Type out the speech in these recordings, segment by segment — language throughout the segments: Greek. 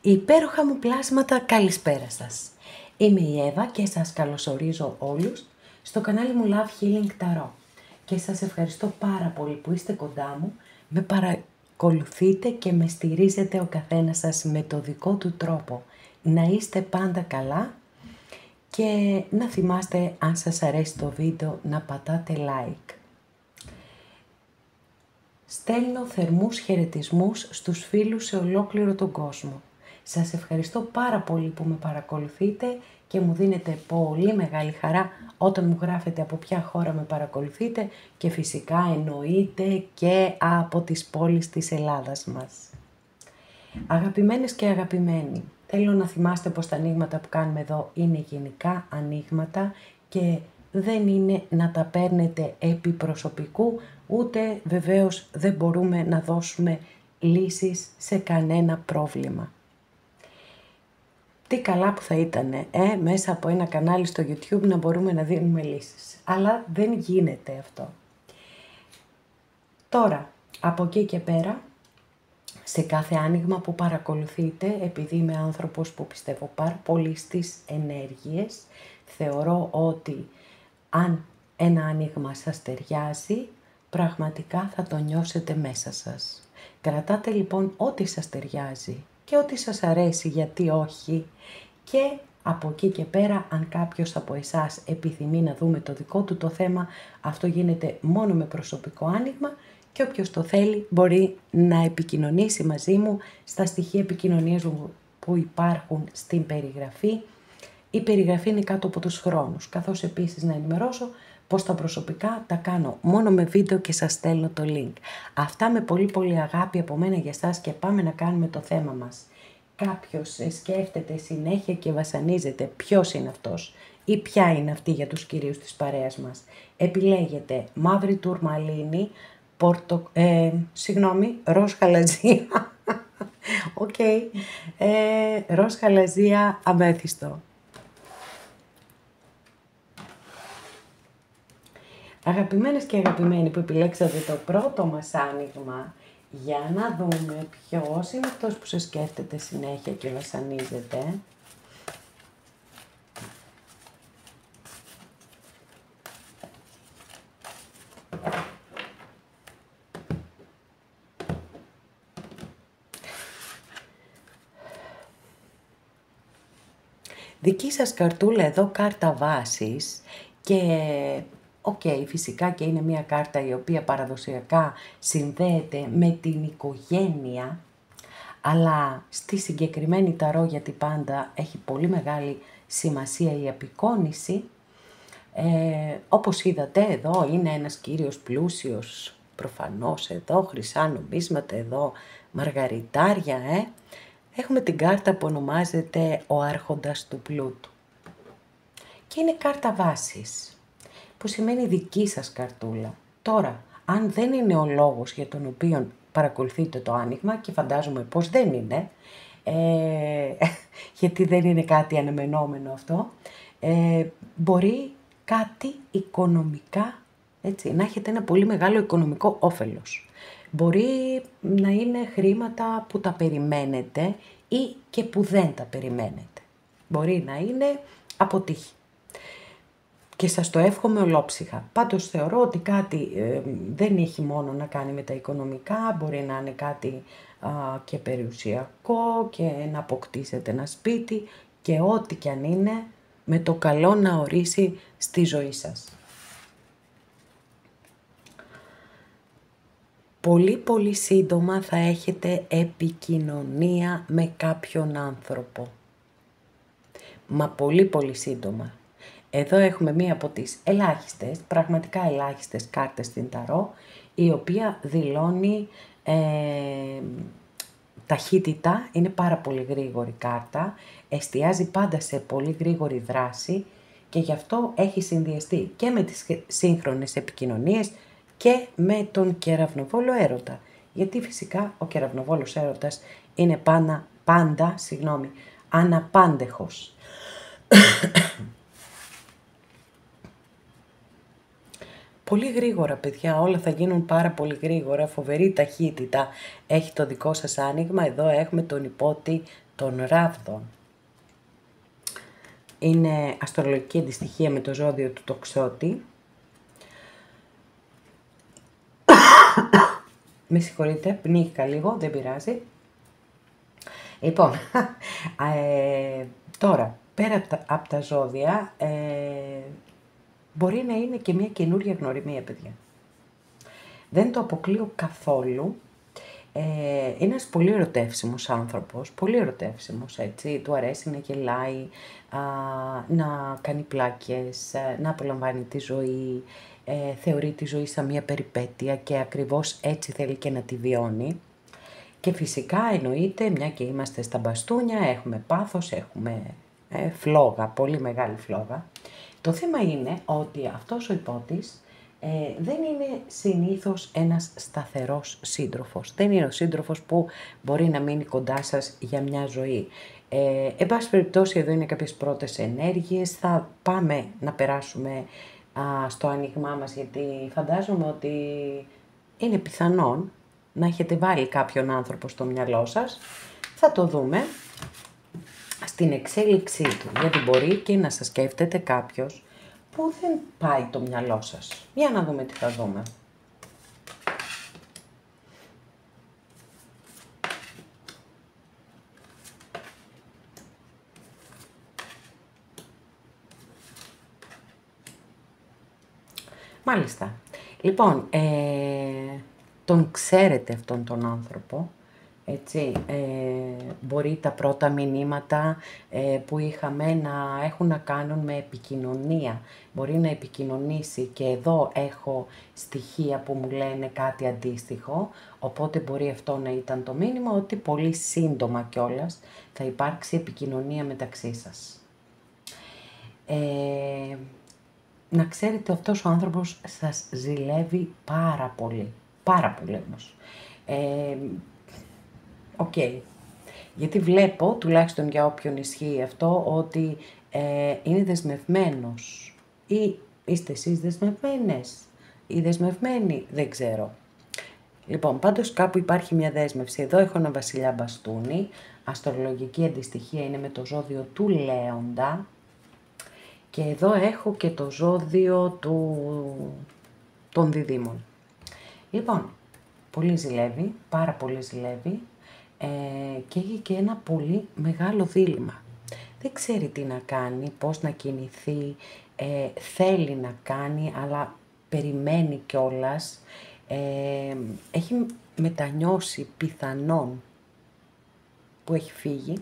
Υπέροχα μου πλάσματα, καλησπέρα σας. Είμαι η Εύα και σας καλωσορίζω όλους στο κανάλι μου Love Healing Tarot. Και σας ευχαριστώ πάρα πολύ που είστε κοντά μου, με παρακολουθείτε και με στηρίζετε ο καθένας σας με το δικό του τρόπο. Να είστε πάντα καλά και να θυμάστε, αν σας αρέσει το βίντεο, να πατάτε like. Στέλνω θερμούς χαιρετισμούς στους φίλους σε ολόκληρο τον κόσμο. Σας ευχαριστώ πάρα πολύ που με παρακολουθείτε και μου δίνετε πολύ μεγάλη χαρά όταν μου γράφετε από ποια χώρα με παρακολουθείτε και φυσικά εννοείται και από τις πόλεις της Ελλάδας μας. Αγαπημένες και αγαπημένοι, θέλω να θυμάστε πως τα ανοίγματα που κάνουμε εδώ είναι γενικά ανοίγματα και δεν είναι να τα παίρνετε επί προσωπικού, ούτε βεβαίως δεν μπορούμε να δώσουμε λύσεις σε κανένα πρόβλημα. Τι καλά που θα ήταν μέσα από ένα κανάλι στο YouTube να μπορούμε να δίνουμε λύσεις. Αλλά δεν γίνεται αυτό. Τώρα, από εκεί και πέρα, σε κάθε άνοιγμα που παρακολουθείτε, επειδή είμαι άνθρωπος που πιστεύω πάρα πολύ στις ενέργειες, θεωρώ ότι αν ένα άνοιγμα σας ταιριάζει, πραγματικά θα το νιώσετε μέσα σας. Κρατάτε λοιπόν ό,τι σας ταιριάζει και ό,τι σας αρέσει, γιατί όχι, και από εκεί και πέρα, αν κάποιος από εσάς επιθυμεί να δούμε το δικό του το θέμα, αυτό γίνεται μόνο με προσωπικό άνοιγμα και όποιος το θέλει μπορεί να επικοινωνήσει μαζί μου στα στοιχεία επικοινωνίας μου που υπάρχουν στην περιγραφή. Η περιγραφή είναι κάτω από τους χρόνους, καθώς επίσης να ενημερώσω πως τα προσωπικά τα κάνω μόνο με βίντεο και σας στέλνω το link. Αυτά με πολύ πολύ αγάπη από μένα για εσάς και πάμε να κάνουμε το θέμα μας. Κάποιος σκέφτεται συνέχεια και βασανίζεται ποιος είναι αυτός ή ποια είναι αυτή για τους κυρίους της παρέας μας. Επιλέγετε μαύρη τουρμαλίνη, ροζ χαλαζία, ροζ χαλαζία αμέθιστο. Αγαπημένες και αγαπημένοι που επιλέξατε το πρώτο μας άνοιγμα, για να δούμε ποιος είναι αυτός που σε σκέφτεται συνέχεια και βασανίζεται. Δική σας καρτούλα εδώ, κάρτα βάσης και φυσικά και είναι μια κάρτα η οποία παραδοσιακά συνδέεται με την οικογένεια, αλλά στη συγκεκριμένη ταρό, γιατί πάντα έχει πολύ μεγάλη σημασία η απεικόνηση, όπως είδατε εδώ είναι ένας κύριος πλούσιος, προφανώς εδώ χρυσά νομίσματα, εδώ μαργαριτάρια, Έχουμε την κάρτα που ονομάζεται ο Άρχοντας του Πλούτου και είναι κάρτα βάσης, που σημαίνει δική σας καρτούλα. Τώρα, αν δεν είναι ο λόγος για τον οποίο παρακολουθείτε το άνοιγμα, και φαντάζομαι πως δεν είναι, γιατί δεν είναι κάτι αναμενόμενο αυτό, μπορεί κάτι οικονομικά, έτσι, να έχετε ένα πολύ μεγάλο οικονομικό όφελος. Μπορεί να είναι χρήματα που τα περιμένετε ή και που δεν τα περιμένετε. Μπορεί να είναι από τύχη. Και σας το εύχομαι ολόψυχα. Πάντως θεωρώ ότι κάτι δεν έχει μόνο να κάνει με τα οικονομικά, μπορεί να είναι κάτι και περιουσιακό και να αποκτήσετε ένα σπίτι και ό,τι κι αν είναι, με το καλό να ορίσει στη ζωή σας. Πολύ πολύ σύντομα θα έχετε επικοινωνία με κάποιον άνθρωπο. Μα πολύ πολύ σύντομα. Εδώ έχουμε μία από τις ελάχιστες, πραγματικά ελάχιστες κάρτες στην ταρό, η οποία δηλώνει ταχύτητα, είναι πάρα πολύ γρήγορη κάρτα, εστιάζει πάντα σε πολύ γρήγορη δράση και γι' αυτό έχει συνδυαστεί και με τις σύγχρονες επικοινωνίες και με τον κεραυνοβόλο έρωτα. Γιατί φυσικά ο κεραυνοβόλος έρωτας είναι πάντα αναπάντεχος. Πολύ γρήγορα παιδιά, όλα θα γίνουν πάρα πολύ γρήγορα, φοβερή ταχύτητα έχει το δικό σας άνοιγμα. Εδώ έχουμε τον υπότη των ράβδων είναι αστρολογική αντιστοιχεία με το ζώδιο του τοξότη. Με συγχωρείτε, πνίγηκα λίγο, δεν πειράζει. Λοιπόν, τώρα, πέρα από τα ζώδια, μπορεί να είναι και μια καινούρια γνωριμία, παιδιά. Δεν το αποκλείω καθόλου. Είναι ένας πολύ ερωτεύσιμος άνθρωπος, πολύ ερωτεύσιμος, έτσι. Του αρέσει να γελάει, να κάνει πλάκες, να απολαμβάνει τη ζωή, θεωρεί τη ζωή σαν μια περιπέτεια και ακριβώς έτσι θέλει και να τη βιώνει. Και φυσικά εννοείται, μια και είμαστε στα μπαστούνια, έχουμε πάθος, έχουμε φλόγα, πολύ μεγάλη φλόγα. Το θέμα είναι ότι αυτός ο υπότης δεν είναι συνήθως ένας σταθερός σύντροφος. Δεν είναι ο σύντροφος που μπορεί να μείνει κοντά σας για μια ζωή. Εν πάση περιπτώσει, εδώ είναι κάποιες πρώτες ενέργειες. Θα πάμε να περάσουμε στο άνοιγμά μας, γιατί φαντάζομαι ότι είναι πιθανόν να έχετε βάλει κάποιον άνθρωπο στο μυαλό σας. Θα το δούμε στην εξέλιξή του, γιατί μπορεί και να σας σκέφτεται κάποιος που δεν πάει το μυαλό σας. Για να δούμε τι θα δούμε. Μάλιστα. Λοιπόν, τον ξέρετε αυτόν τον άνθρωπο, έτσι, μπορεί τα πρώτα μηνύματα που είχαμε να έχουν να κάνουν με επικοινωνία. Μπορεί να επικοινωνήσει και εδώ έχω στοιχεία που μου λένε κάτι αντίστοιχο, οπότε μπορεί αυτό να ήταν το μήνυμα ότι πολύ σύντομα κιόλας θα υπάρξει επικοινωνία μεταξύ σας. Να ξέρετε, αυτός ο άνθρωπος σας ζηλεύει πάρα πολύ. Πάρα πολύ όμως. Οκ. Γιατί βλέπω, τουλάχιστον για όποιον ισχύει αυτό, ότι είναι δεσμευμένος. Ή είστε εσείς δεσμευμένες ή δεσμευμένοι, δεν ξέρω. Λοιπόν, πάντως κάπου υπάρχει μια δέσμευση. Εδώ έχω ένα βασιλιά μπαστούνι. Αστρολογική αντιστοιχεία είναι με το ζώδιο του Λέοντα. Και εδώ έχω και το ζώδιο των διδήμων. Λοιπόν, πολύ ζηλεύει, πάρα πολύ ζηλεύει και έχει και ένα πολύ μεγάλο δίλημμα. Δεν ξέρει τι να κάνει, πώς να κινηθεί, θέλει να κάνει, αλλά περιμένει κιόλας. Έχει μετανιώσει πιθανόν που έχει φύγει.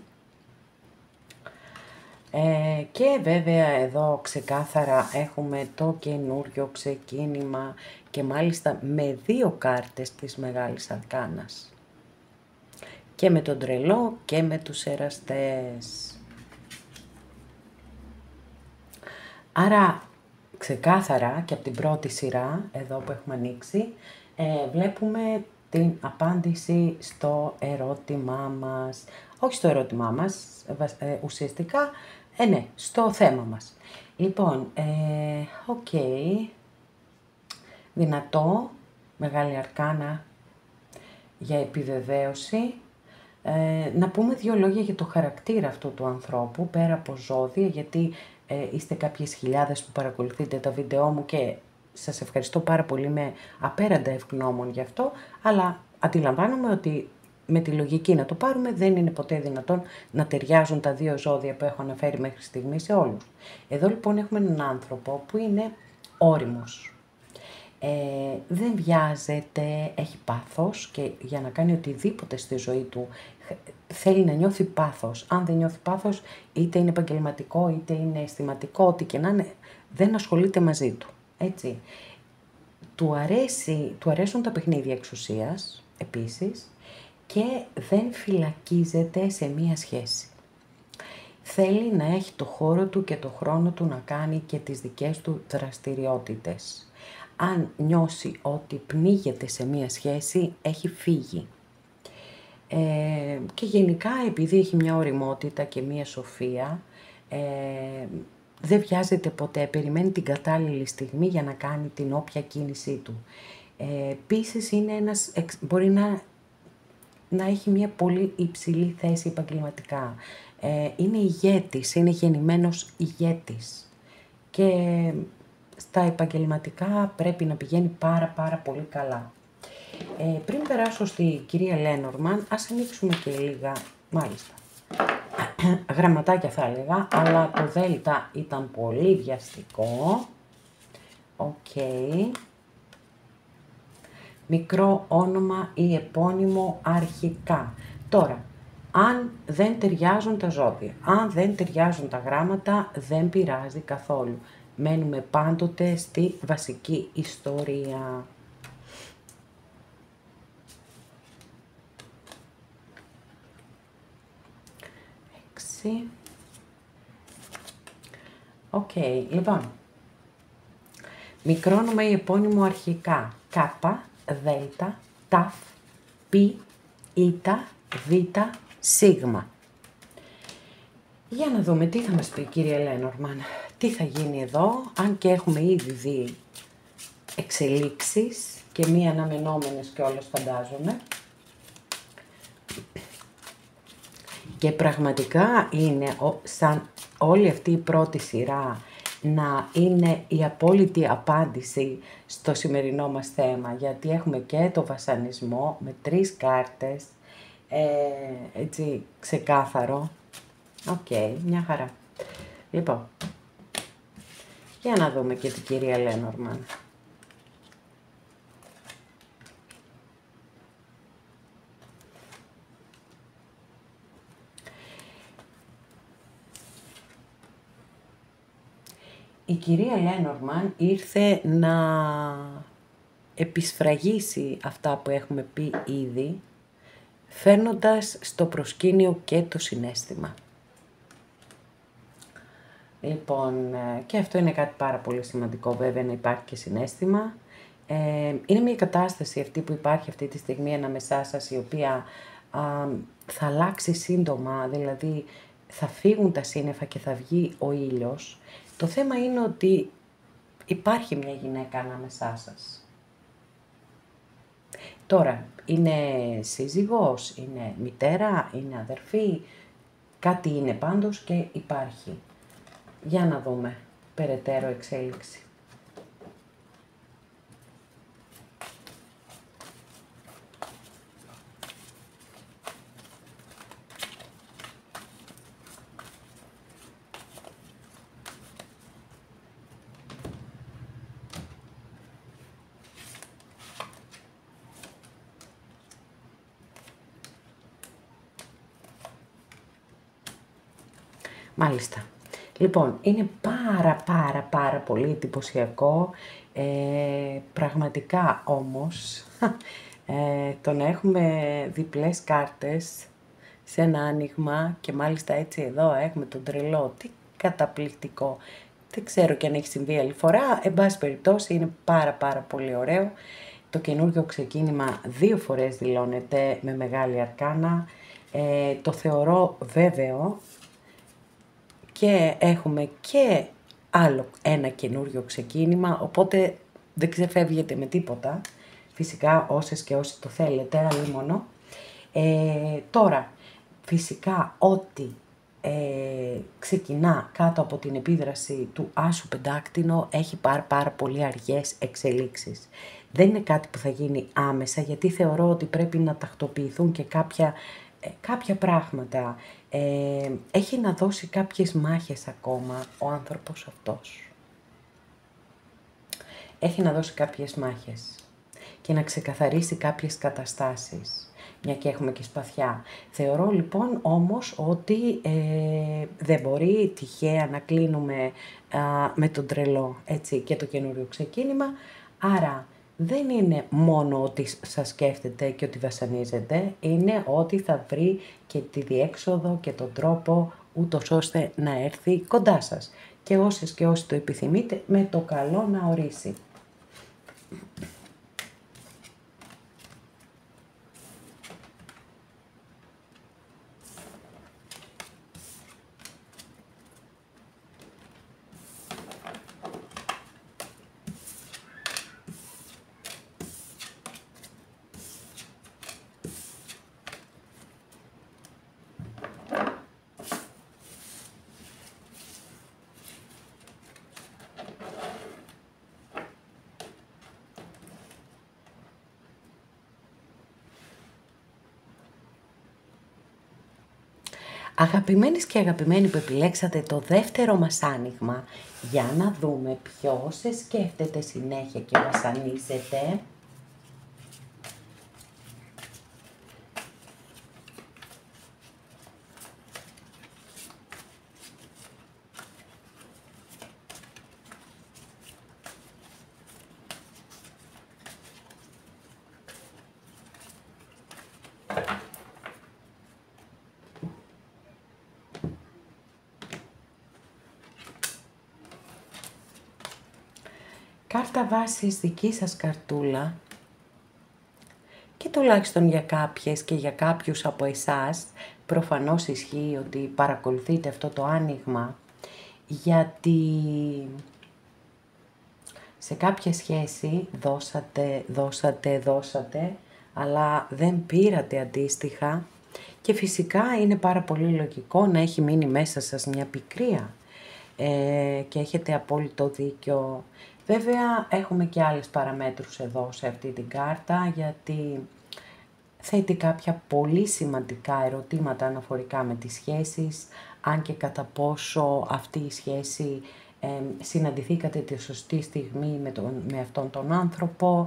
Και βέβαια εδώ ξεκάθαρα έχουμε το καινούριο ξεκίνημα και μάλιστα με 2 κάρτες της Μεγάλης Αρκάνας. Και με τον Τρελό και με τους Εραστές. Άρα ξεκάθαρα και από την πρώτη σειρά εδώ που έχουμε ανοίξει βλέπουμε την απάντηση στο ερώτημά μας. Όχι στο ερώτημά μας, ουσιαστικά, ναι, στο θέμα μας. Λοιπόν, οκ, δυνατό, Μεγάλη Αρκάνα για επιβεβαίωση. Να πούμε 2 λόγια για το χαρακτήρα αυτού του ανθρώπου, πέρα από ζώδια, γιατί είστε κάποιες χιλιάδες που παρακολουθείτε τα βίντεό μου και σας ευχαριστώ πάρα πολύ, με απέραντα ευγνώμων γι' αυτό, αλλά αντιλαμβάνομαι ότι με τη λογική να το πάρουμε δεν είναι ποτέ δυνατόν να ταιριάζουν τα 2 ζώδια που έχω αναφέρει μέχρι στιγμή σε όλους. Εδώ λοιπόν έχουμε έναν άνθρωπο που είναι όριμος. Δεν βιάζεται, έχει πάθος και για να κάνει οτιδήποτε στη ζωή του θέλει να νιώθει πάθος. Αν δεν νιώθει πάθος, είτε είναι επαγγελματικό είτε είναι αισθηματικό, ό,τι και να είναι, δεν ασχολείται μαζί του. Έτσι. Του αρέσουν τα παιχνίδια εξουσίας επίσης και δεν φυλακίζεται σε μία σχέση. Θέλει να έχει το χώρο του και το χρόνο του να κάνει και τις δικές του δραστηριότητες. Αν νιώσει ότι πνίγεται σε μία σχέση, έχει φύγει. Και γενικά, επειδή έχει μια ωριμότητα και μια σοφία, δεν βιάζεται ποτέ, περιμένει την κατάλληλη στιγμή για να κάνει την όποια κίνησή του. Επίσης, είναι μπορεί να έχει μια πολύ υψηλή θέση επαγγελματικά. Είναι ηγέτης, είναι γεννημένος ηγέτης. Και στα επαγγελματικά πρέπει να πηγαίνει πάρα πολύ καλά. Πριν περάσω στη κυρία Λένορμαν, ας ανοίξουμε και λίγα, μάλιστα, γραμματάκια θα έλεγα, αλλά το δέλτα ήταν πολύ βιαστικό. Οκ. Μικρό όνομα ή επώνυμο αρχικά. Τώρα, αν δεν ταιριάζουν τα ζώδια, αν δεν ταιριάζουν τα γράμματα, δεν πειράζει καθόλου. Μένουμε πάντοτε στη βασική ιστορία. Οκ, λοιπόν. Μικρό όνομα ή επώνυμο αρχικά. Κάπα, δέλτα, ταφ, πι, ήτα, βήτα, σίγμα. Για να δούμε τι θα μας πει η κυρία Λένορμαν. Τι θα γίνει εδώ, αν και έχουμε ήδη δει εξελίξεις και μη αναμενόμενες κιόλας φαντάζομαι. Και πραγματικά είναι σαν όλη αυτή η πρώτη σειρά να είναι η απόλυτη απάντηση στο σημερινό μας θέμα, γιατί έχουμε και το βασανισμό με 3 κάρτες, έτσι ξεκάθαρο. Οκ, μια χαρά. Λοιπόν, για να δούμε και την κυρία Λένορμαν. Η κυρία Λένορμαν ήρθε να επισφραγίσει αυτά που έχουμε πει ήδη, φέρνοντας στο προσκήνιο και το συναίσθημα. Λοιπόν, και αυτό είναι κάτι πάρα πολύ σημαντικό βέβαια, να υπάρχει και συναίσθημα. Είναι μια κατάσταση αυτή που υπάρχει αυτή τη στιγμή ανάμεσά σας, η οποία θα αλλάξει σύντομα, δηλαδή θα φύγουν τα σύννεφα και θα βγει ο ήλιος. Το θέμα είναι ότι υπάρχει μια γυναίκα ανάμεσά σας. Τώρα, είναι σύζυγος, είναι μητέρα, είναι αδερφή, κάτι είναι πάντως και υπάρχει. Για να δούμε περαιτέρω εξέλιξη. Μάλιστα. Λοιπόν, είναι πάρα πολύ εντυπωσιακό, πραγματικά όμως, το να έχουμε διπλές κάρτες σε ένα άνοιγμα και μάλιστα έτσι εδώ έχουμε τον τρελό, τι καταπληκτικό. Δεν ξέρω και αν έχει συμβεί άλλη φορά, εν πάση περιπτώσει είναι πάρα πολύ ωραίο. Το καινούργιο ξεκίνημα 2 φορές δηλώνεται με μεγάλη αρκάνα, το θεωρώ βέβαιο. Και έχουμε και άλλο ένα καινούριο ξεκίνημα, οπότε δεν ξεφεύγετε με τίποτα. Φυσικά όσες και όσοι το θέλετε, αλλήμονο. Τώρα, φυσικά ό,τι ξεκινά κάτω από την επίδραση του άσου πεντάκτηνο έχει πάρα πολύ αργές εξελίξεις. Δεν είναι κάτι που θα γίνει άμεσα, γιατί θεωρώ ότι πρέπει να τακτοποιηθούν και κάποια πράγματα. Έχει να δώσει κάποιες μάχες ακόμα ο άνθρωπος αυτός. Έχει να δώσει κάποιες μάχες και να ξεκαθαρίσει κάποιες καταστάσεις, μια και έχουμε και σπαθιά. Θεωρώ λοιπόν όμως ότι δεν μπορεί τυχαία να κλείνουμε με τον τρελό, έτσι, και το καινούριο ξεκίνημα, άρα δεν είναι μόνο ότι σας σκέφτεται και ότι βασανίζετε, είναι ότι θα βρει και τη διέξοδο και τον τρόπο ούτως ώστε να έρθει κοντά σας. Και όσες και όσοι το επιθυμείτε, με το καλό να ορίσει. Αγαπημένες και αγαπημένοι που επιλέξατε το δεύτερο μας άνοιγμα, για να δούμε ποιος σε σκέφτεται συνέχεια και βασανίζεται. Κάρτα βάσης δική σας καρτούλα και τουλάχιστον για κάποιες και για κάποιους από εσάς προφανώς ισχύει ότι παρακολουθείτε αυτό το άνοιγμα, γιατί σε κάποια σχέση δώσατε, αλλά δεν πήρατε αντίστοιχα και φυσικά είναι πάρα πολύ λογικό να έχει μείνει μέσα σας μια πικρία και έχετε απόλυτο δίκιο. Βέβαια έχουμε και άλλες παραμέτρους εδώ σε αυτή την κάρτα, γιατί θέτει κάποια πολύ σημαντικά ερωτήματα αναφορικά με τις σχέσεις, αν και κατά πόσο αυτή η σχέση συναντηθήκατε τη σωστή στιγμή με αυτόν τον άνθρωπο,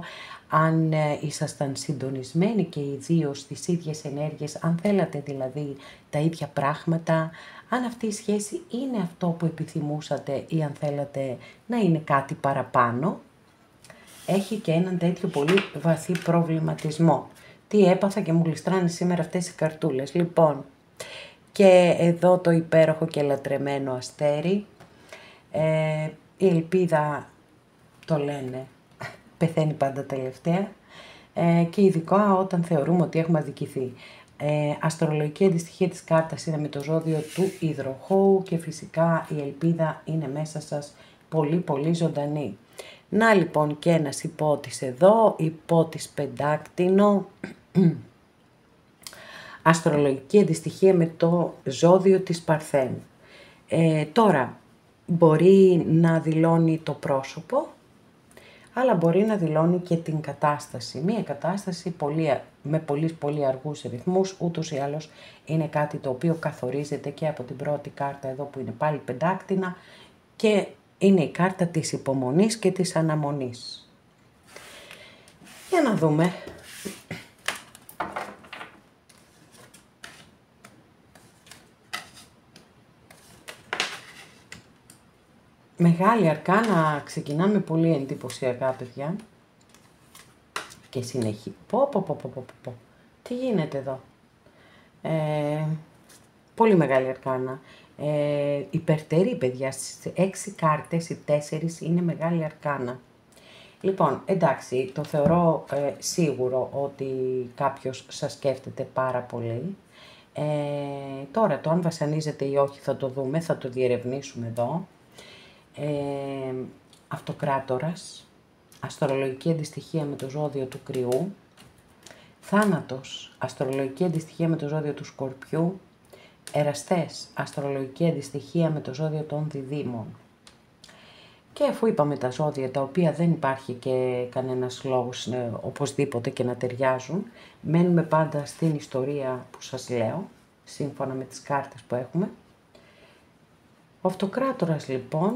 αν ήσασταν συντονισμένοι και οι δύο στις ίδιες ενέργειες, αν θέλατε δηλαδή τα ίδια πράγματα, αν αυτή η σχέση είναι αυτό που επιθυμούσατε ή αν θέλατε να είναι κάτι παραπάνω. Έχει και έναν τέτοιο πολύ βαθύ προβληματισμό. Τι έπαθα και μου γλιστράνε σήμερα αυτές οι καρτούλες. Λοιπόν, και εδώ το υπέροχο και λατρεμένο αστέρι. Η ελπίδα, το λένε, πεθαίνει πάντα τελευταία και ειδικά όταν θεωρούμε ότι έχουμε αδικηθεί. Αστρολογική αντιστοιχεία της κάρτας είναι με το ζώδιο του υδροχόου και φυσικά η ελπίδα είναι μέσα σας πολύ πολύ ζωντανή. Να λοιπόν και ένας υπότης εδώ, υπότης πεντάκτηνο, αστρολογική αντιστοιχεία με το ζώδιο της Παρθένου. Τώρα, μπορεί να δηλώνει το πρόσωπο, αλλά μπορεί να δηλώνει και την κατάσταση. Μία κατάσταση με πολύ αργούς ρυθμούς, ούτως ή άλλως είναι κάτι το οποίο καθορίζεται και από την πρώτη κάρτα εδώ που είναι πάλι πεντάκτηνα και είναι η κάρτα της υπομονής και της αναμονής. Για να δούμε. Μεγάλη αρκάνα, ξεκινάμε πολύ εντυπωσιακά, παιδιά. Και συνεχή. Τι γίνεται εδώ. Πολύ μεγάλη αρκάνα. Υπερτερή, παιδιά, στις 6 κάρτες, οι 4 είναι μεγάλη αρκάνα. Λοιπόν, εντάξει, το θεωρώ σίγουρο ότι κάποιος σας σκέφτεται πάρα πολύ. Τώρα, το αν βασανίζεται ή όχι θα το δούμε, θα το διερευνήσουμε εδώ. Αυτοκράτορας, αστρολογική αντιστοιχεία με το ζώδιο του Κρυού. Θάνατος, αστρολογική αντιστοιχεία με το ζώδιο του Σκορπιού. Εραστές, αστρολογική αντιστοιχεία με το ζώδιο των Διδύμων. Και αφού είπαμε τα ζώδια τα οποία δεν υπάρχει και κανένας λόγος οπωσδήποτε και να ταιριάζουν, μένουμε πάντα στην ιστορία που σας λέω, σύμφωνα με τις κάρτες που έχουμε. Ο Αυτοκράτορας λοιπόν,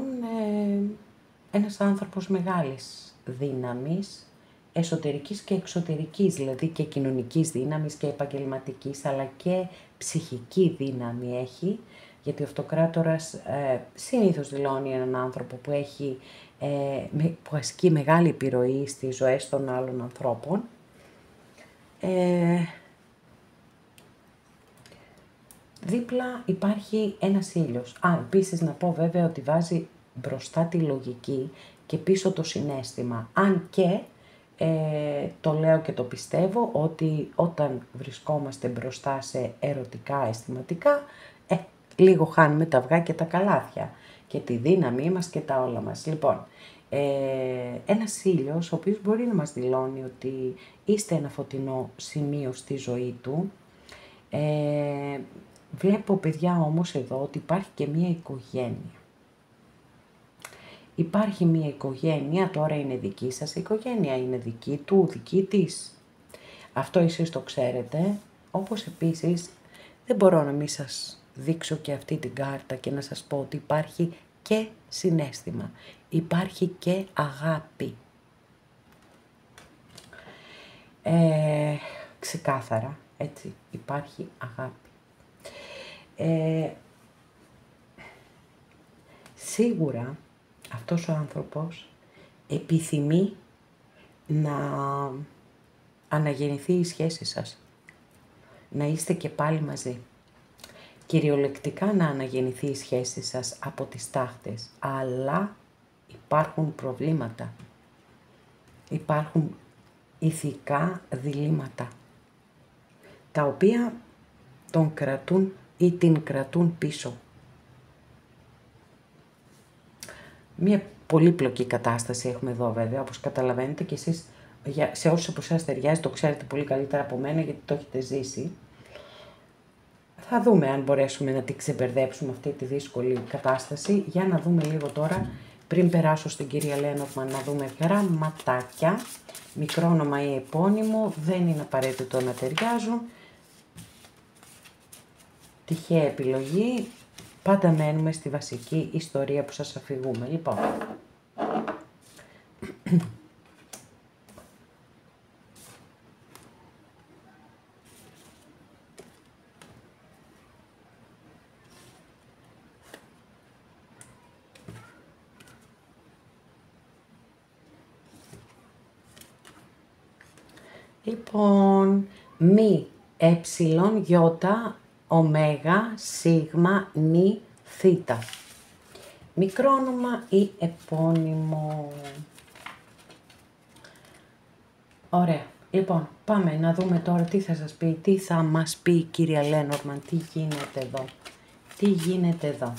ένας άνθρωπος μεγάλης δύναμης, εσωτερικής και εξωτερικής, δηλαδή και κοινωνικής δύναμης και επαγγελματικής, αλλά και ψυχική δύναμη έχει, γιατί ο Αυτοκράτορας συνήθως δηλώνει έναν άνθρωπο που ασκεί μεγάλη επιρροή στις ζωές των άλλων ανθρώπων. Δίπλα υπάρχει ένας ήλιος. Επίσης να πω βέβαια ότι βάζει μπροστά τη λογική και πίσω το συναίσθημα. Αν και το λέω και το πιστεύω ότι όταν βρισκόμαστε μπροστά σε ερωτικά αισθηματικά, λίγο χάνουμε τα αυγά και τα καλάθια και τη δύναμή μας και τα όλα μας. Λοιπόν, ένας ήλιος ο οποίος μπορεί να μας δηλώνει ότι είστε ένα φωτεινό σημείο στη ζωή του. Βλέπω, παιδιά, όμως εδώ ότι υπάρχει και μία οικογένεια. Υπάρχει μία οικογένεια, τώρα είναι δική σας οικογένεια, είναι δική του, δική της. Αυτό εσείς το ξέρετε, όπως επίσης δεν μπορώ να μην σας δείξω και αυτή την κάρτα και να σας πω ότι υπάρχει και συναίσθημα, υπάρχει και αγάπη. Ξεκάθαρα, έτσι, υπάρχει αγάπη. Σίγουρα αυτός ο άνθρωπος επιθυμεί να αναγεννηθεί η σχέση σας, να είστε και πάλι μαζί. Κυριολεκτικά να αναγεννηθεί η σχέση σας από τις τάχτες, αλλά υπάρχουν προβλήματα, υπάρχουν ηθικά διλήμματα, τα οποία τον κρατούν ή την κρατούν πίσω. Μια πολύπλοκη κατάσταση έχουμε εδώ βέβαια, όπως καταλαβαίνετε και εσείς, σε όσους από εσάς ταιριάζει, το ξέρετε πολύ καλύτερα από μένα γιατί το έχετε ζήσει. Θα δούμε αν μπορέσουμε να την ξεμπερδέψουμε αυτή τη δύσκολη κατάσταση. Για να δούμε λίγο τώρα, πριν περάσω στην κυρία Λένορμαν, να δούμε γραμματάκια. Μικρό όνομα ή επώνυμο, δεν είναι απαραίτητο να ταιριάζουν. Τυχαία επιλογή, πάντα μένουμε στη βασική ιστορία που σας αφηγούμε. Λοιπόν, μη, γιώτα, ωμέγα, σίγμα, νη, θήτα. Μικρό όνομα ή επώνυμο. Ωραία. Λοιπόν, πάμε να δούμε τώρα τι θα σας πει, τι θα μας πει η κυρία Λένορμαν, τι γίνεται εδώ. Τι γίνεται εδώ.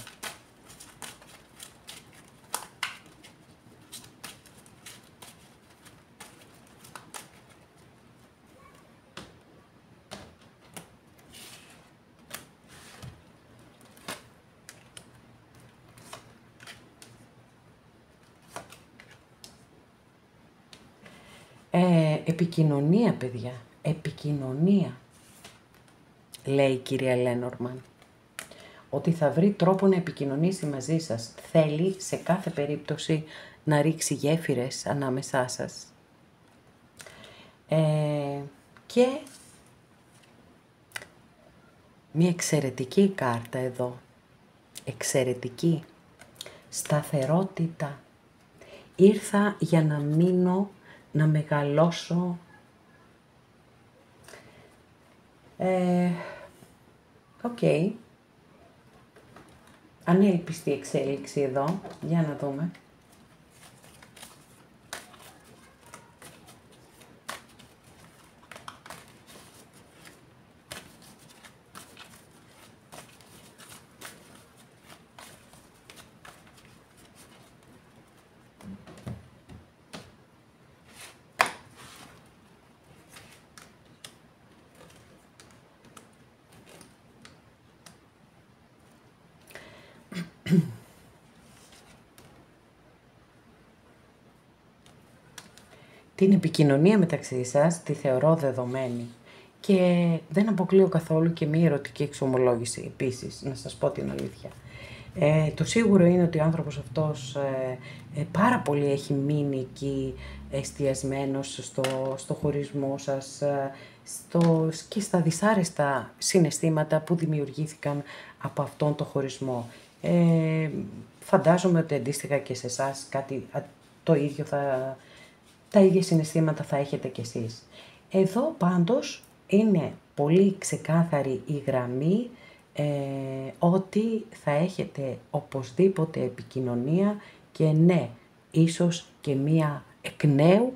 Επικοινωνία, παιδιά. Επικοινωνία, λέει η κυρία Λένορμαν. Ότι θα βρει τρόπο να επικοινωνήσει μαζί σας. Θέλει σε κάθε περίπτωση να ρίξει γέφυρες ανάμεσά σας. Και μια εξαιρετική κάρτα εδώ. Εξαιρετική. Σταθερότητα. Ήρθα για να μείνω, να μεγαλώσω. Οκ. Ανέλπιστη εξέλιξη εδώ. Για να δούμε. Την επικοινωνία μεταξύ σας τη θεωρώ δεδομένη και δεν αποκλείω καθόλου και μία ερωτική εξομολόγηση επίσης, να σας πω την αλήθεια. Το σίγουρο είναι ότι ο άνθρωπος αυτός πάρα πολύ έχει μείνει εκεί εστιασμένος στο χωρισμό σας και στα δυσάρεστα συναισθήματα που δημιουργήθηκαν από αυτόν τον χωρισμό. Φαντάζομαι ότι αντίστοιχα και σε εσάς κάτι το ίδιο τα ίδια συναισθήματα θα έχετε κι εσείς. Εδώ πάντως είναι πολύ ξεκάθαρη η γραμμή ότι θα έχετε οπωσδήποτε επικοινωνία και ναι, ίσως και μία εκ νέου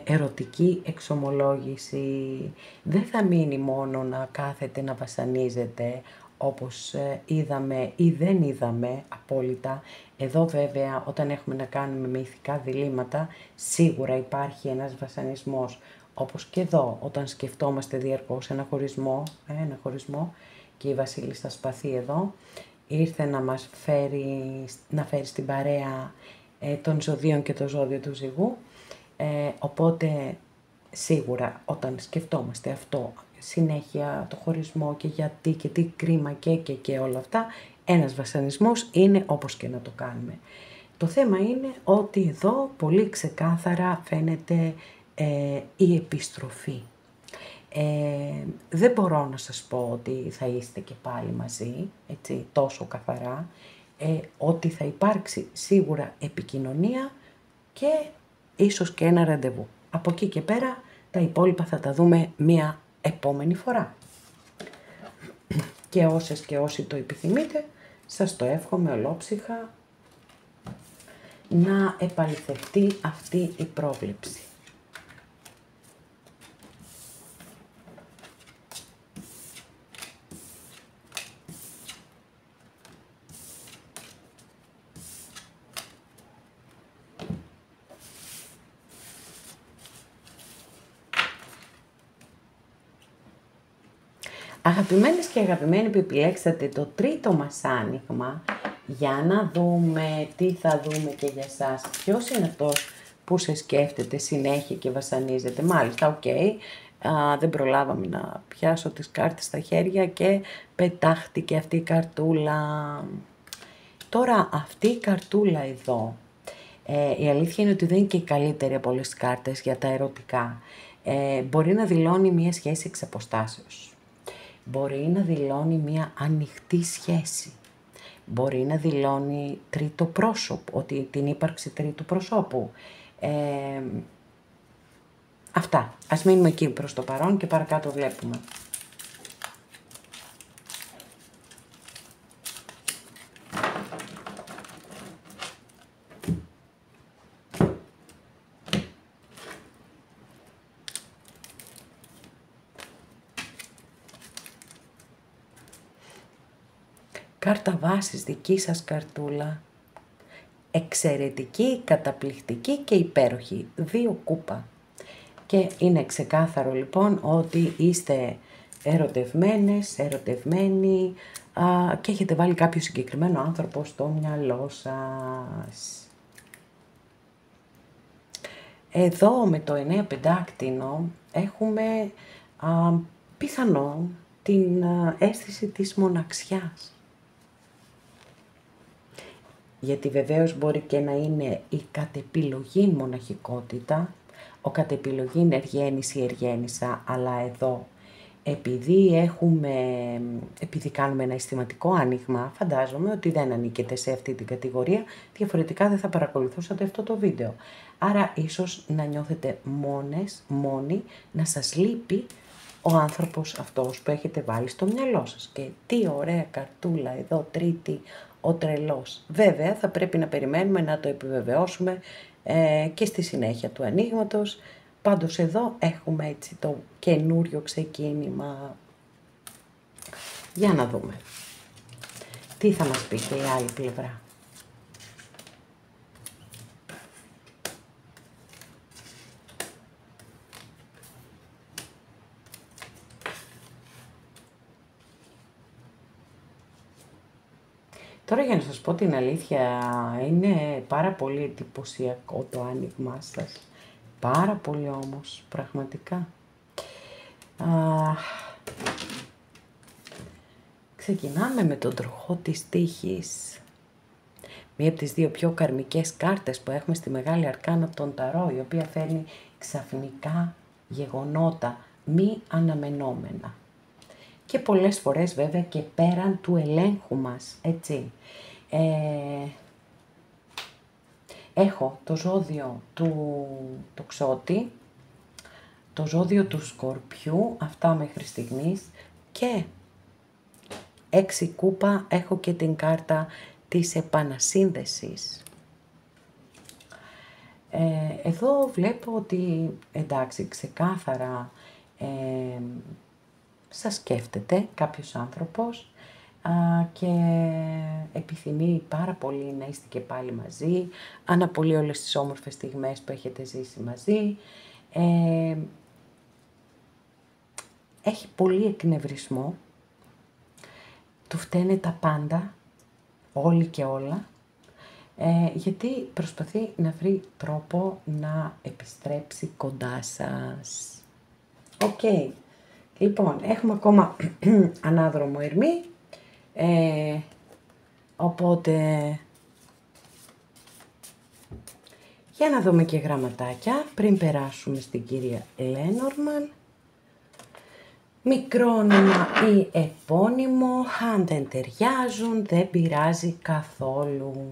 ερωτική εξομολόγηση. Δεν θα μείνει μόνο να κάθετε να βασανίζετε όπως είδαμε ή δεν είδαμε απόλυτα. Εδώ βέβαια όταν έχουμε να κάνουμε με ηθικά διλήμματα σίγουρα υπάρχει ένας βασανισμός. Όπως και εδώ όταν σκεφτόμαστε διαρκώς ένα χωρισμό και η Βασίλισσα Σπαθή εδώ ήρθε να μας φέρει στην παρέα των ζωδίων και το ζώδιο του ζυγού. Οπότε σίγουρα όταν σκεφτόμαστε αυτό συνέχεια, το χωρισμό και γιατί και τι κρίμα και όλα αυτά, ένας βασανισμός είναι όπως και να το κάνουμε. Το θέμα είναι ότι εδώ πολύ ξεκάθαρα φαίνεται η επιστροφή. Δεν μπορώ να σας πω ότι θα είστε και πάλι μαζί, έτσι, τόσο καθαρά, ότι θα υπάρξει σίγουρα επικοινωνία και ίσως και ένα ραντεβού. Από εκεί και πέρα τα υπόλοιπα θα τα δούμε μία επόμενη φορά. Και όσες και όσοι το επιθυμείτε, σας το εύχομαι ολόψυχα να επαληθευτεί αυτή η πρόβλεψη. Αγαπημένες και αγαπημένοι που επιλέξατε το τρίτο μας άνοιγμα, για να δούμε τι θα δούμε και για σας. Ποιος είναι αυτός που σε σκέφτεται συνέχεια και βασανίζεται? Μάλιστα, οκ. Δεν προλάβαμε να πιάσω τις κάρτες στα χέρια και πετάχτηκε αυτή η καρτούλα. Τώρα αυτή η καρτούλα εδώ, η αλήθεια είναι ότι δεν είναι και η καλύτερη από όλες τις κάρτες για τα ερωτικά. Μπορεί να δηλώνει μία σχέση εξ αποστάσεως. Μπορεί να δηλώνει μία ανοιχτή σχέση. Μπορεί να δηλώνει τρίτο πρόσωπο, ότι την ύπαρξη τρίτου προσώπου. Αυτά. Ας μείνουμε εκεί προς το παρόν και παρακάτω βλέπουμε. Κάρτα βάσης, δική σας καρτούλα. Εξαιρετική, καταπληκτική και υπέροχη. 2 κούπα. Και είναι ξεκάθαρο λοιπόν ότι είστε ερωτευμένες, ερωτευμένοι και έχετε βάλει κάποιο συγκεκριμένο άνθρωπο στο μυαλό σας. Εδώ με το 9 πεντάκτηνο έχουμε πιθανόν την αίσθηση της μοναξιάς. Γιατί βεβαίως μπορεί και να είναι η κατ' επιλογή μοναχικότητα, ο κατ' επιλογή εργένης ή εργένισσα, αλλά εδώ επειδή κάνουμε ένα αισθηματικό άνοιγμα, φαντάζομαι ότι δεν ανήκετε σε αυτή την κατηγορία, διαφορετικά δεν θα παρακολουθούσατε αυτό το βίντεο. Άρα ίσως να νιώθετε μόνοι, να σας λείπει ο άνθρωπος αυτός που έχετε βάλει στο μυαλό σας. Και τι ωραία καρτούλα εδώ, τρίτη, ο τρελός. Βέβαια θα πρέπει να περιμένουμε να το επιβεβαιώσουμε και στη συνέχεια του ανοίγματος. Πάντως εδώ έχουμε έτσι το καινούριο ξεκίνημα. Για να δούμε. Τι θα μας πει και η άλλη πλευρά. Τώρα για να σας πω την αλήθεια, είναι πάρα πολύ εντυπωσιακό το άνοιγμά σας. Πάρα πολύ όμως, πραγματικά. Ξεκινάμε με τον τροχό της τύχης. Μία από τις 2 πιο καρμικές κάρτες που έχουμε στη Μεγάλη Αρκάνα των Ταρό, η οποία φέρνει ξαφνικά γεγονότα μη αναμενόμενα. Και πολλές φορές βέβαια και πέραν του ελέγχου μας, έτσι. Έχω το ζώδιο του τοξότη, το ζώδιο του σκορπιού, αυτά μέχρι στιγμής, και 6 κούπα έχω και την κάρτα της επανασύνδεσης. Εδώ βλέπω ότι, εντάξει, ξεκάθαρα σας σκέφτεται κάποιος άνθρωπος και επιθυμεί πάρα πολύ να είστε και πάλι μαζί, αναπολύει όλες τις όμορφες στιγμές που έχετε ζήσει μαζί. Έχει πολύ εκνευρισμό, του φταίνε τα πάντα, όλοι και όλα. γιατί προσπαθεί να βρει τρόπο να επιστρέψει κοντά σας. Οκ. Λοιπόν, έχουμε ακόμα ανάδρομο Ερμή, οπότε για να δούμε και γραμματάκια πριν περάσουμε στην κυρία Λένορμαν. Μικρό όνομα ή επώνυμο, αν δεν ταιριάζουν δεν πειράζει καθόλου.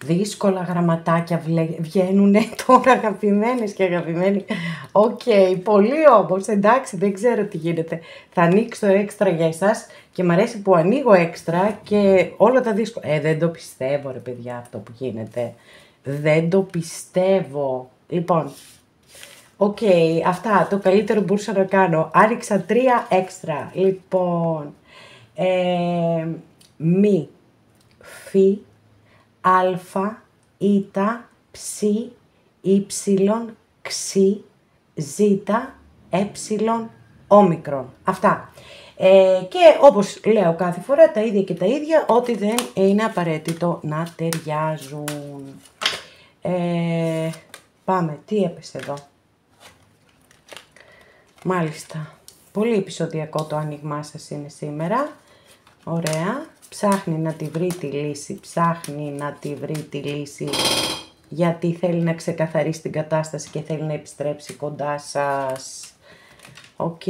Δύσκολα γραμματάκια βγαίνουνε τώρα, αγαπημένες και αγαπημένοι. Οκ, πολύ όμως, εντάξει, δεν ξέρω τι γίνεται. Θα ανοίξω έξτρα για εσάς και μ' αρέσει που ανοίγω έξτρα και όλα τα δύσκολα. Δεν το πιστεύω ρε παιδιά αυτό που γίνεται. Δεν το πιστεύω. Λοιπόν, οκ, αυτά, το καλύτερο μπορούσα να κάνω. Άνοιξα 3 έξτρα. Λοιπόν, μη, φι, αλφα, ήτα, ψι, ύψιλον, ξι, ζήτα, έψιλον, όμικρον. Αυτά. Και όπως λέω κάθε φορά τα ίδια και τα ίδια, ότι δεν είναι απαραίτητο να ταιριάζουν. Πάμε, τι έπεσε εδώ. Μάλιστα, πολύ επεισοδιακό το άνοιγμά σας είναι σήμερα. Ωραία. Ψάχνει να τη βρει τη λύση, γιατί θέλει να ξεκαθαρίσει την κατάσταση και θέλει να επιστρέψει κοντά σας. Οκ.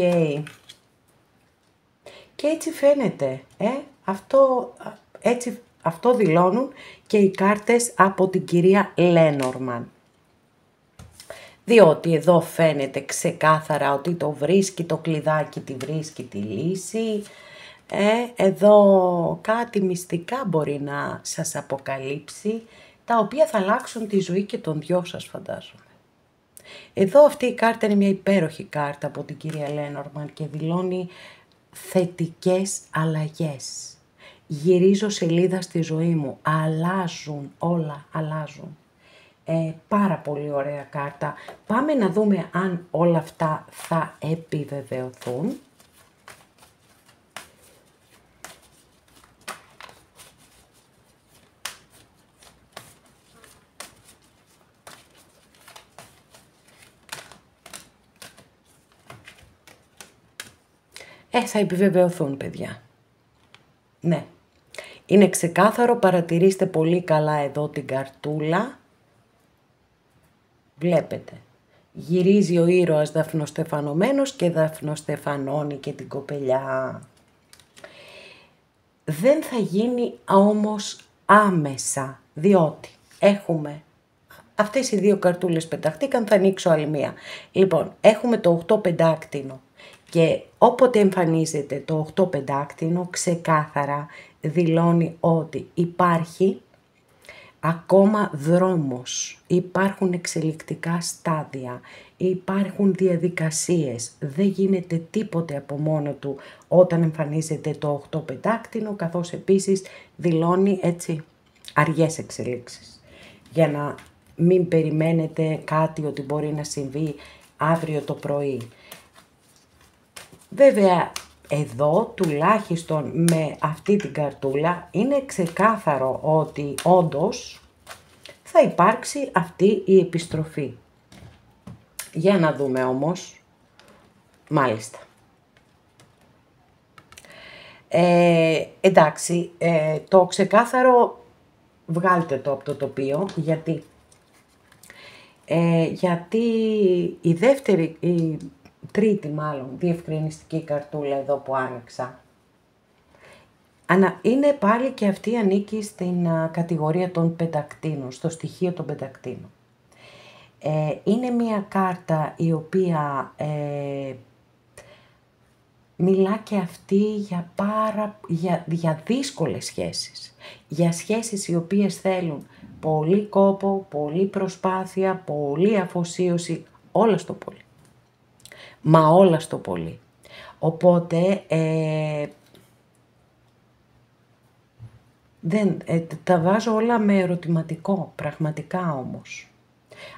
Και έτσι φαίνεται, αυτό δηλώνουν και οι κάρτες από την κυρία Λένορμαν. Διότι εδώ φαίνεται ξεκάθαρα ότι το βρίσκει το κλειδάκι, τη βρίσκει τη λύση. Εδώ κάτι μυστικά μπορεί να σας αποκαλύψει, τα οποία θα αλλάξουν τη ζωή και των δυο σας φαντάζομαι. Εδώ αυτή η κάρτα είναι μια υπέροχη κάρτα από την κυρία Λένορμαν και δηλώνει θετικές αλλαγές. Γυρίζω σελίδα στη ζωή μου, αλλάζουν, όλα αλλάζουν. Πάρα πολύ ωραία κάρτα. Πάμε να δούμε αν όλα αυτά θα επιβεβαιωθούν. Θα επιβεβαιωθούν, παιδιά. Ναι. Είναι ξεκάθαρο, παρατηρήστε πολύ καλά εδώ την καρτούλα. Βλέπετε. Γυρίζει ο ήρωας δαφνοστεφανωμένος και δαφνοστεφανώνει και την κοπελιά. Δεν θα γίνει όμως άμεσα, διότι έχουμε αυτές οι 2 καρτούλες πεταχτήκαν, θα ανοίξω άλλη μία. Λοιπόν, έχουμε το 8 πεντάκτηνο. Και όποτε εμφανίζεται το 8 πεντάκτηνο, ξεκάθαρα δηλώνει ότι υπάρχει ακόμα δρόμος, υπάρχουν εξελικτικά στάδια, υπάρχουν διαδικασίες, δεν γίνεται τίποτε από μόνο του όταν εμφανίζεται το 8 πεντάκτηνο, καθώς επίσης δηλώνει έτσι αργές εξελίξεις. Για να μην περιμένετε κάτι ότι μπορεί να συμβεί αύριο το πρωί. Βέβαια, εδώ τουλάχιστον με αυτή την καρτούλα είναι ξεκάθαρο ότι όντως θα υπάρξει αυτή η επιστροφή. Για να δούμε όμως, μάλιστα. Εντάξει, το ξεκάθαρο βγάλτε το από το τοπίο, γιατί η τρίτη μάλλον διευκρινιστική καρτούλα εδώ που άνοιξα, είναι πάλι και αυτή ανήκει στην κατηγορία των πεντακτίνων, στο στοιχείο των πεντακτίνων. Είναι μια κάρτα η οποία μιλά και αυτή για δύσκολες σχέσεις. Για σχέσεις οι οποίες θέλουν πολύ κόπο, πολύ προσπάθεια, πολύ αφοσίωση, όλα στο πολύ. Μα όλα στο πολύ. Οπότε Τα βάζω όλα με ερωτηματικό, πραγματικά όμως.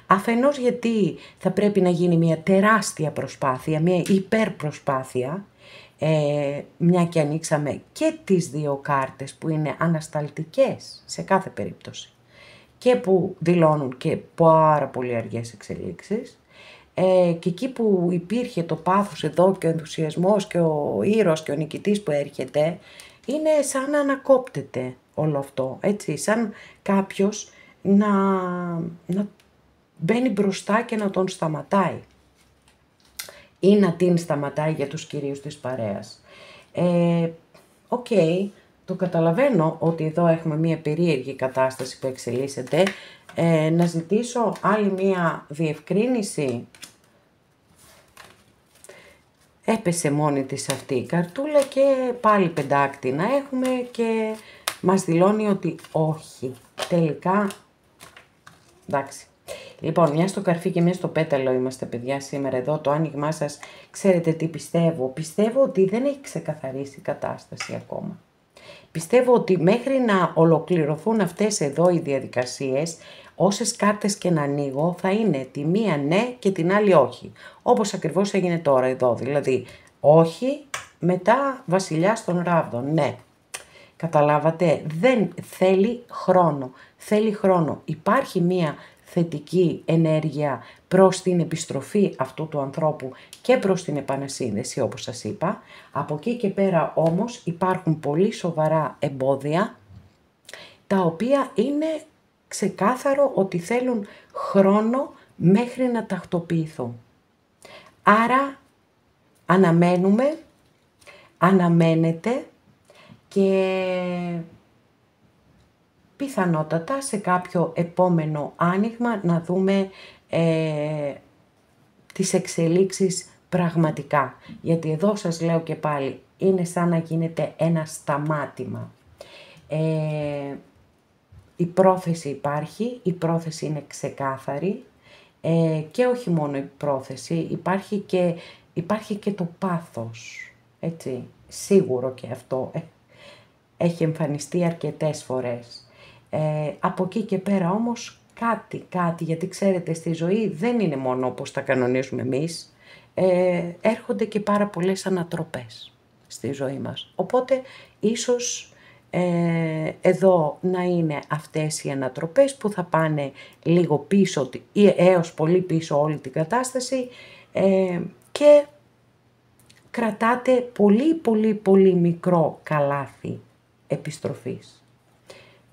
Αφενός γιατί θα πρέπει να γίνει μια τεράστια προσπάθεια, μια υπερπροσπάθεια, μια και ανοίξαμε και τις δύο κάρτες που είναι ανασταλτικές σε κάθε περίπτωση και που δηλώνουν και πάρα πολύ αργές εξελίξεις, και εκεί που υπήρχε το πάθος εδώ και ο ενθουσιασμός και ο ήρωας και ο νικητής που έρχεται, είναι σαν να ανακόπτεται όλο αυτό, έτσι, σαν κάποιος να μπαίνει μπροστά και να τον σταματάει ή να την σταματάει για τους κυρίους της παρέας. Οκ, το καταλαβαίνω ότι εδώ έχουμε μία περίεργη κατάσταση που εξελίσσεται. Να ζητήσω άλλη μία διευκρίνηση. Έπεσε μόνη της αυτή η καρτούλα και πάλι πεντάκτηνα έχουμε και μας δηλώνει ότι όχι. Τελικά, εντάξει. Λοιπόν, μια στο καρφί και μια στο πέταλο είμαστε, παιδιά, σήμερα εδώ. Το άνοιγμά σας, ξέρετε τι πιστεύω. Πιστεύω ότι δεν έχει ξεκαθαρίσει η κατάσταση ακόμα. Πιστεύω ότι μέχρι να ολοκληρωθούν αυτές εδώ οι διαδικασίες, όσες κάρτες και να ανοίγω, θα είναι τη μία ναι και την άλλη όχι. Όπως ακριβώς έγινε τώρα εδώ, δηλαδή όχι, μετά βασιλιάς των ράβδων, ναι. Καταλάβατε, δεν θέλει χρόνο, θέλει χρόνο. Υπάρχει μία θετική ενέργεια προς την επιστροφή αυτού του ανθρώπου και προς την επανασύνδεση, όπως σας είπα. Από εκεί και πέρα όμως υπάρχουν πολύ σοβαρά εμπόδια, τα οποία είναι ξεκάθαρο ότι θέλουν χρόνο μέχρι να τακτοποιηθούν. Άρα αναμένετε και πιθανότατα σε κάποιο επόμενο άνοιγμα να δούμε τις εξελίξεις πραγματικά. Γιατί εδώ σας λέω και πάλι, είναι σαν να γίνεται ένα σταμάτημα. Η πρόθεση υπάρχει, η πρόθεση είναι ξεκάθαρη, και όχι μόνο η πρόθεση, υπάρχει και το πάθος, έτσι, σίγουρο και αυτό. Έχει εμφανιστεί αρκετές φορές. Από εκεί και πέρα όμως κάτι, γιατί ξέρετε στη ζωή δεν είναι μόνο όπως τα κανονίζουμε εμείς, έρχονται και πάρα πολλές ανατροπές στη ζωή μας. Οπότε ίσως εδώ να είναι αυτές οι ανατροπές που θα πάνε λίγο πίσω ή έως πολύ πίσω όλη την κατάσταση, και κρατάτε πολύ μικρό καλάθι επιστροφής.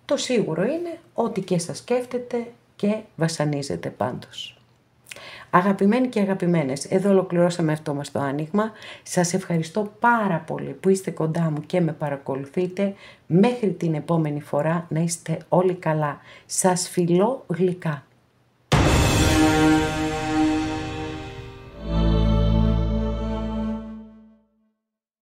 Το σίγουρο είναι ότι και σας σκέφτεται και βασανίζετε πάντως. Αγαπημένοι και αγαπημένες, εδώ ολοκληρώσαμε αυτό μας το άνοιγμα. Σας ευχαριστώ πάρα πολύ που είστε κοντά μου και με παρακολουθείτε. Μέχρι την επόμενη φορά να είστε όλοι καλά. Σας φιλώ γλυκά.